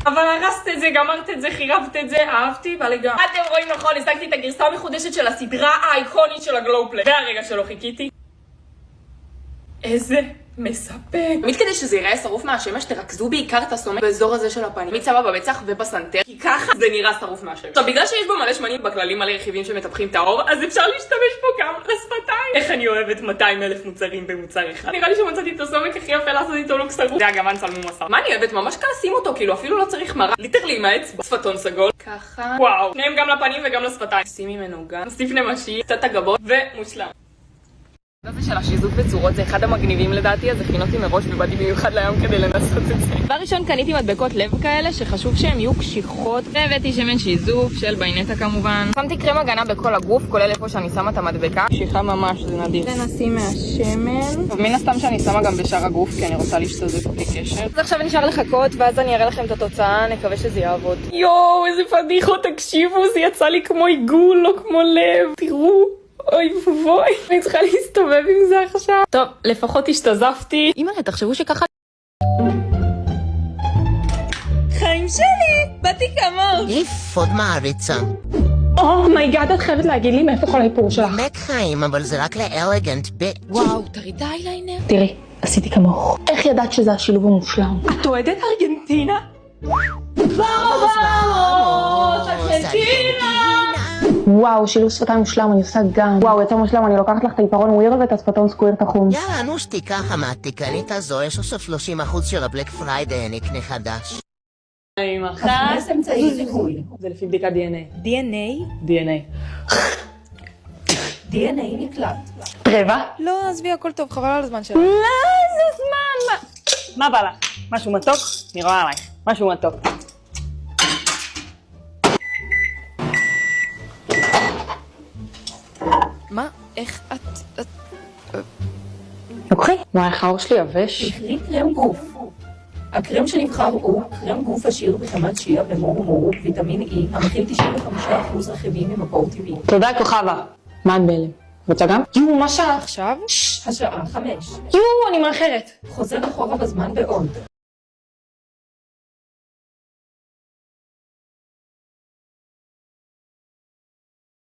אבל הרסת את זה, גמרת את זה, חירבת את זה, אהבתי, בא לגמרי. אתם רואים נכון, השגתי את הגרסה המחודשת של הסדרה האיקונית של הגלופלי. והרגע שלא חיכיתי. איזה מספק. תמיד כדי שזה ייראה שרוף מהשמש, תרכזו בעיקר את הסומק באזור הזה של הפנים. תמיד שמה בבצח ובסנטר, כי ככה זה נראה שרוף מהשמש. עכשיו, בגלל שיש בו מלא שמנים בכללים מלא רכיבים שמטפחים את העור, אז אפשר להשתמש פה גם לשפתיים. איך אני אוהבת 200,000 מוצרים במוצר אחד. נראה לי שמצאתי את הסומק הכי יפה לעשות איתו לוק שרוף. זה הגוון צלמו מסר. מה אני אוהבת? ממש כעסים אותו, כאילו אפילו לא צריך מראה. ליטרלי עם האצבע. שפתון סגול. ככה. וואו. שניהם גם לפנים וגם לשפתיים. שים ממנו גם. נוסיף נמשי, קצת הגבות ומושלם. הזה של השיזוף בצורות זה אחד המגניבים לדעתי, אז הכינותי מראש ובאתי במיוחד ליום כדי לנסות את זה. דבר ראשון קניתי מדבקות לב כאלה שחשוב שהן יהיו קשיחות, והבאתי שמן שיזוף של ביינטה כמובן. שמתי קרם הגנה בכל הגוף, כולל איפה שאני שמה את המדבקה. קשיחה ממש, זה נדיר. ונשים מהשמן. ומן הסתם שאני שמה גם בשאר הגוף כי אני רוצה להשתזף בלי קשר. אז עכשיו נשאר לחכות ואז אני אראה לכם את התוצאה, נקווה שזה יעבוד. יואו, איזה פדיחות, תקשיבו, זה יצא לי כמו עיגול, לא כמו לב. תראו. אוי בואי, אני צריכה להסתובב עם זה עכשיו. טוב, לפחות השתזפתי. אמא, תחשבו שככה... חיים שלי, באתי כמוך. איף, עוד מעריצה. אומייגאד, את חייבת להגיד לי מאיפה כל האיפור שלך. באמת חיים, אבל זה רק לאלגנט ביץ'. וואו, תראי את האייליינר. תראי, עשיתי כמוך. איך ידעת שזה השילוב המושלם? את אוהדת ארגנטינה? וואו, ארגנטינה! וואו, שילוב שפתיים מושלם, אני עושה גם. וואו, יותר מושלם, אני לוקחת לך את העיפרון ווירד ואת השפתון סקוויר תחום. יאללה, נו שתיקה חמאתי, קנית הזו, יש עכשיו 30% של הבלק פריידי, אני אקנה חדש. הכנס אמצעי זיהוי. זה לפי בדיקת DNA. DNA? DNA. DNA נקלט. רבע? לא, עזבי, הכל טוב, חבל על הזמן שלך. לא, איזה זמן. מה בא לך? משהו מתוק? אני רואה עלייך. משהו מתוק. מה? איך את... לוקחי. וואי, איך העור שלי יבש. תכלי קרם גוף. הקרם שנבחר הוא קרם גוף עשיר בחמת שיעה ומורו, ויטמין E, המכיל 95% רכיבים ממקור טבעי. תודה, כוכבה. מה את בהלם? רוצה גם? יואו, מה שעה? עכשיו? השעה 5. יואו, אני מאחרת. חוזר אחורה בזמן בעוד.